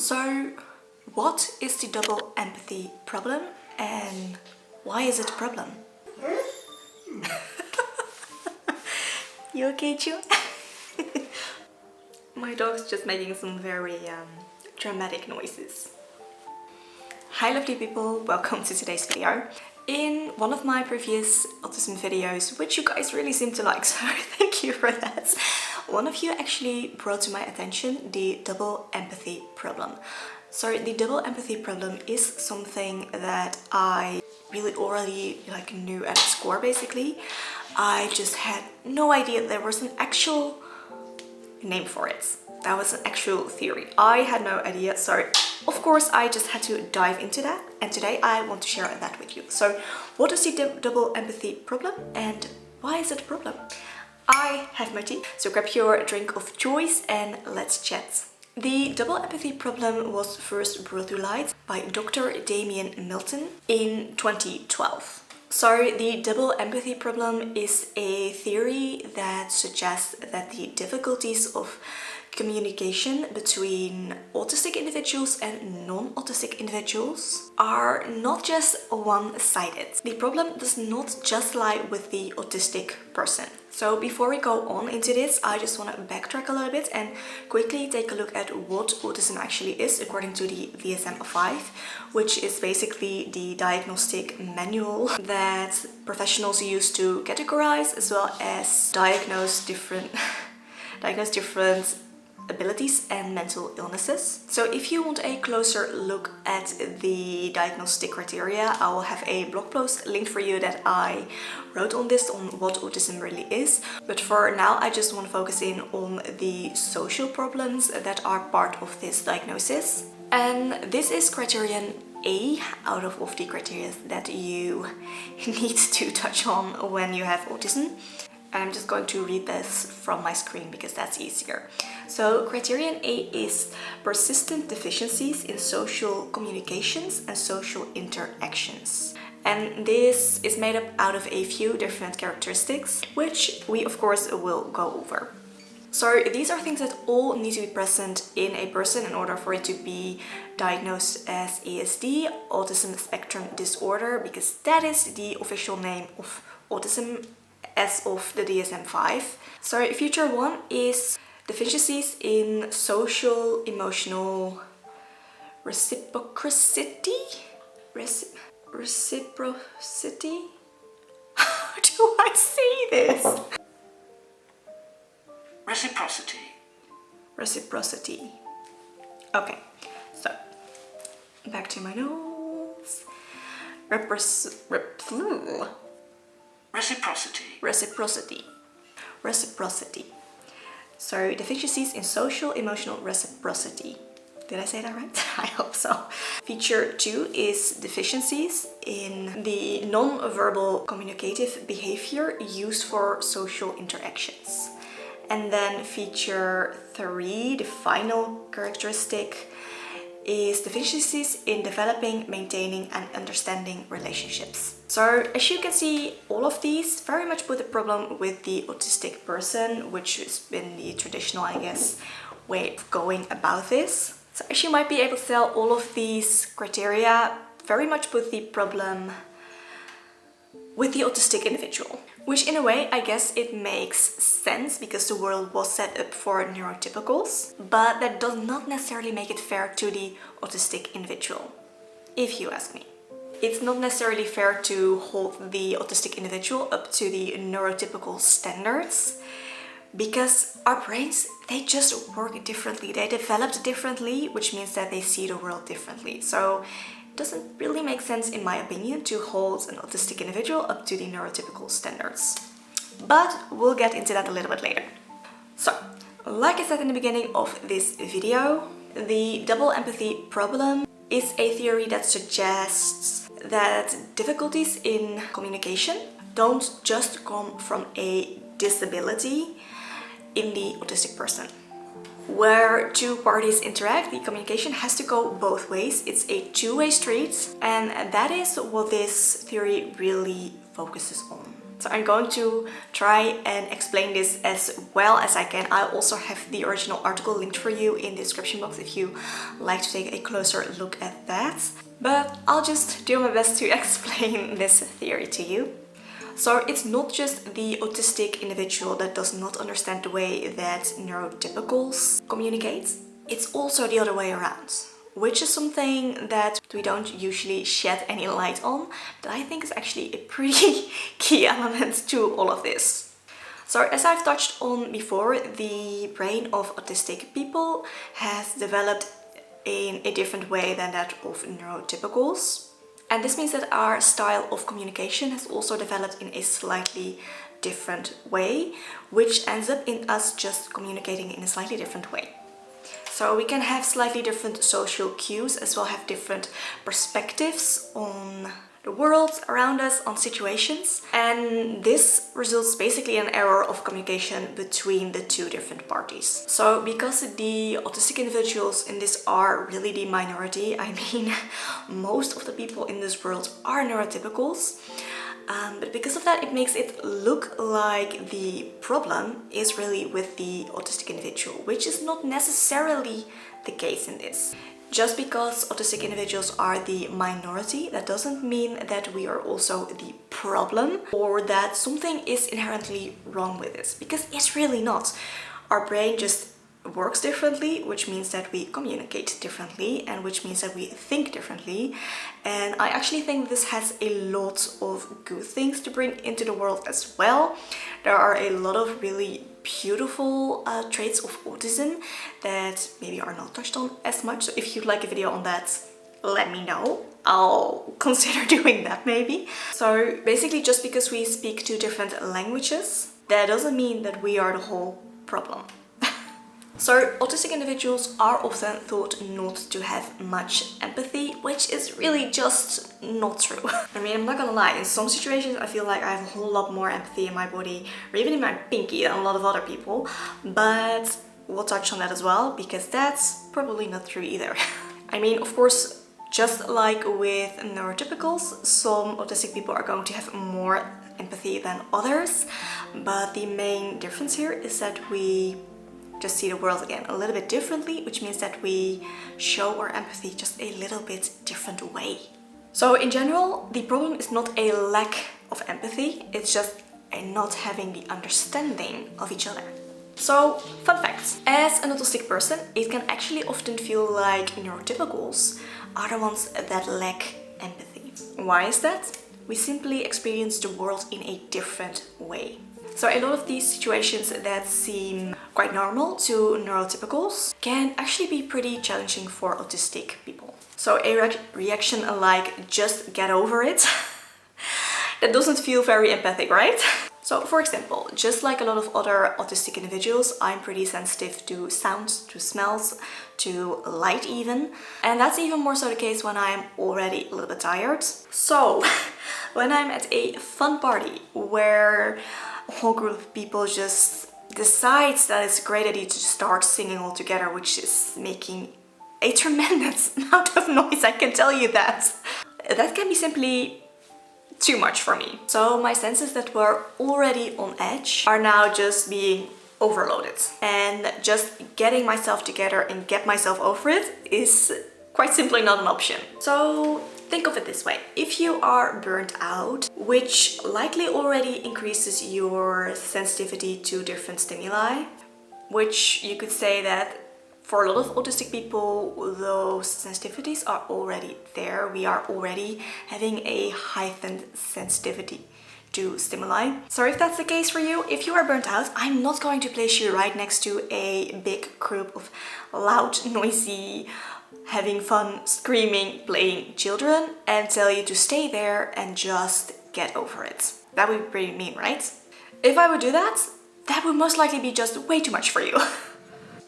So, what is the double empathy problem and why is it a problem? You okay, Chu? My dog's just making some very dramatic noises. Hi lovely people, welcome to today's video. In one of my previous autism videos, which you guys really seem to like, so thank you for that, one of you actually brought to my attention the double empathy problem. So the double empathy problem is something that I really already knew at its core basically. I just had no idea there was an actual name for it. That was an actual theory. I had no idea, so of course I just had to dive into that, and today I want to share that with you. So what is the double empathy problem and why is it a problem? I have my tea, so grab your drink of choice and let's chat. The double empathy problem was first brought to light by Dr. Damien Milton in 2012. So the double empathy problem is a theory that suggests that the difficulties of communication between autistic individuals and non-autistic individuals are not just one-sided. The problem does not just lie with the autistic person. So before we go on into this, I just want to backtrack a little bit and quickly take a look at what autism actually is according to the DSM-5, which is basically the diagnostic manual that professionals use to categorize as well as diagnose different abilities and mental illnesses. So if you want a closer look at the diagnostic criteria, I will have a blog post linked for you that I wrote on this, on what autism really is. But for now, I just want to focus in on the social problems that are part of this diagnosis. And this is criterion A out of the criteria that you need to touch on when you have autism. And I'm just going to read this from my screen because that's easier. So criterion A is persistent deficiencies in social communications and social interactions. And this is made up out of a few different characteristics, which we of course will go over. So these are things that all need to be present in a person in order for it to be diagnosed as ASD, autism spectrum disorder, because that is the official name of autism as of the DSM-5. So feature 1 is deficiencies in social emotional reciprocity? Reciprocity? How do I say this? Reciprocity. Okay, so back to my notes. Reciprocity. So deficiencies in social emotional reciprocity. Did I say that right? I hope so. Feature 2 is deficiencies in the non-verbal communicative behavior used for social interactions. And then feature 3, the final characteristic, is deficiencies in developing, maintaining and understanding relationships. So as you can see, all of these very much put a problem with the autistic person, which has been the traditional, I guess, way of going about this. So as you might be able to tell, all of these criteria very much put the problem with the autistic individual. Which in a way, I guess it makes sense because the world was set up for neurotypicals, but that does not necessarily make it fair to the autistic individual, if you ask me. It's not necessarily fair to hold the autistic individual up to the neurotypical standards because our brains, they just work differently. They developed differently, which means that they see the world differently. So it doesn't really make sense, in my opinion, to hold an autistic individual up to the neurotypical standards. But we'll get into that a little bit later. So, like I said in the beginning of this video, the double empathy problem is a theory that suggests that difficulties in communication don't just come from a disability in the autistic person. Where two parties interact, the communication has to go both ways. It's a two-way street, and that is what this theory really focuses on. So I'm going to try and explain this as well as I can. I'll also have the original article linked for you in the description box if you like to take a closer look at that. But I'll just do my best to explain this theory to you. So it's not just the autistic individual that does not understand the way that neurotypicals communicate. It's also the other way around, which is something that we don't usually shed any light on, but I think is actually a pretty key element to all of this. So as I've touched on before, the brain of autistic people has developed in a different way than that of neurotypicals. And this means that our style of communication has also developed in a slightly different way, which ends up in us just communicating in a slightly different way. So we can have slightly different social cues as well, have different perspectives on the world around us, on situations. And this results basically in an error of communication between the two different parties. So because the autistic individuals in this are really the minority, I mean, most of the people in this world are neurotypicals. But because of that, it makes it look like the problem is really with the autistic individual, which is not necessarily the case in this. Just because autistic individuals are the minority, that doesn't mean that we are also the problem or that something is inherently wrong with this, because it's really not. Our brain just works differently, which means that we communicate differently and which means that we think differently. And I actually think this has a lot of good things to bring into the world as well. There are a lot of really beautiful traits of autism that maybe are not touched on as much. So if you'd like a video on that, let me know. I'll consider doing that maybe. So basically, just because we speak two different languages, that doesn't mean that we are the whole problem. So autistic individuals are often thought not to have much empathy, which is really just not true. I mean, I'm not gonna lie, in some situations I feel like I have a whole lot more empathy in my body, or even in my pinky, than a lot of other people, but we'll touch on that as well, because that's probably not true either. I mean, of course, just like with neurotypicals, some autistic people are going to have more empathy than others, but the main difference here is that we just see the world again a little bit differently, which means that we show our empathy just a little bit different way. So in general, the problem is not a lack of empathy, it's just a not having the understanding of each other. So, fun fact, as an autistic person, it can actually often feel like neurotypicals are the ones that lack empathy. Why is that? We simply experience the world in a different way. So a lot of these situations that seem quite normal to neurotypicals can actually be pretty challenging for autistic people. So a reaction like just get over it, that doesn't feel very empathic, right? So for example, just like a lot of other autistic individuals, I'm pretty sensitive to sounds, to smells, to light even. And that's even more so the case when I'm already a little bit tired. So when I'm at a fun party where a whole group of people just decides that it's a great idea to start singing all together, which is making a tremendous amount of noise, I can tell you that. That can be simply too much for me. So my senses that were already on edge are now just being overloaded. And just getting myself together and get myself over it is quite simply not an option. So think of it this way. If you are burnt out, which likely already increases your sensitivity to different stimuli, which you could say that for a lot of autistic people, those sensitivities are already there. We are already having a heightened sensitivity to stimuli. So if that's the case for you, if you are burnt out, I'm not going to place you right next to a big group of loud, noisy, having fun, screaming, playing children and tell you to stay there and just get over it. That would be pretty mean, right? If I would do that, that would most likely be just way too much for you.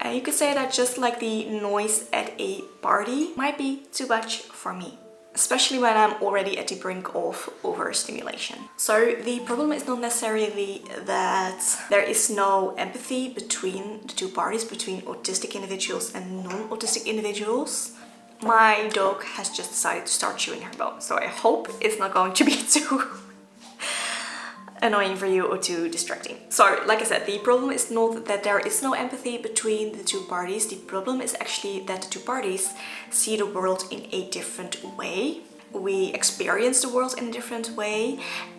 And you could say that just like the noise at a party might be too much for me, especially when I'm already at the brink of overstimulation. So the problem is not necessarily that there is no empathy between the two parties, between autistic individuals and non-autistic individuals. My dog has just decided to start chewing her bone, so I hope it's not going to be too annoying for you or too distracting. So, like I said, the problem is not that there is no empathy between the two parties. The problem is actually that the two parties see the world in a different way. We experience the world in a different way,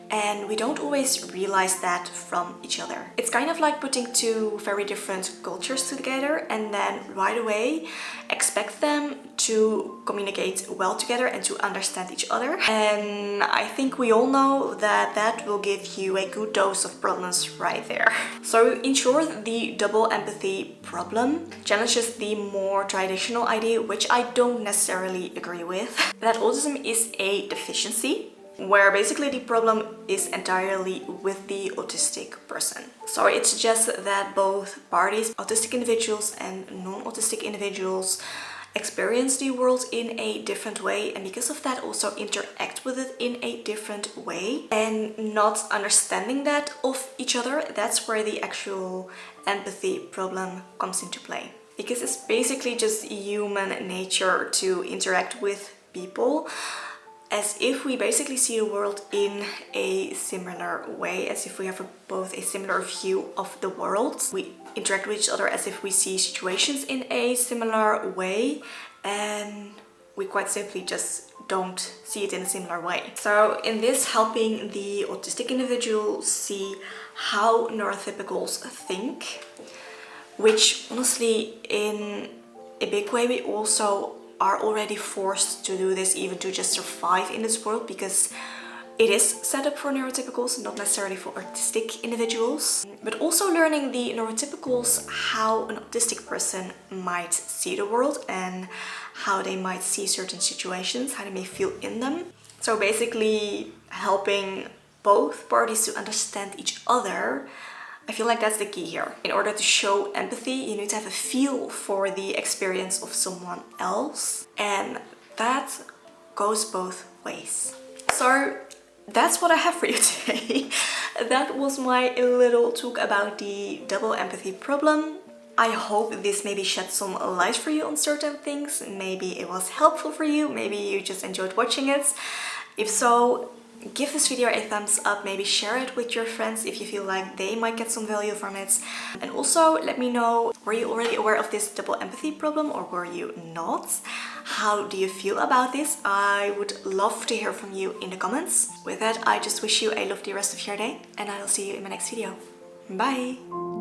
and we don't always realize that from each other. It's kind of like putting two very different cultures together and then right away expect them to communicate well together and to understand each other. And I think we all know that that will give you a good dose of problems right there. So in short, the double empathy problem challenges the more traditional idea, which I don't necessarily agree with, that autism is a deficiency, where basically the problem is entirely with the autistic person. So it suggests that both parties, autistic individuals and non-autistic individuals, experience the world in a different way, and because of that also interact with it in a different way. And not understanding that of each other, that's where the actual empathy problem comes into play. Because it's basically just human nature to interact with people as if we basically see the world in a similar way, as if we have both a similar view of the world. We interact with each other as if we see situations in a similar way, and we quite simply just don't see it in a similar way. So in this, helping the autistic individual see how neurotypicals think, which honestly in a big way we also are already forced to do this even to just survive in this world, because it is set up for neurotypicals, not necessarily for autistic individuals. But also learning the neurotypicals, how an autistic person might see the world and how they might see certain situations, how they may feel in them. So basically helping both parties to understand each other. I feel like that's the key here. In order to show empathy, you need to have a feel for the experience of someone else, and that goes both ways. So that's what I have for you today. That was my little talk about the double empathy problem. I hope this maybe shed some light for you on certain things. Maybe it was helpful for you, maybe you just enjoyed watching it. If so, give this video a thumbs up, maybe share it with your friends if you feel like they might get some value from it. And also let me know, were you already aware of this double empathy problem or were you not? How do you feel about this? I would love to hear from you in the comments. With that, I just wish you a lovely rest of your day, and I will see you in my next video. Bye!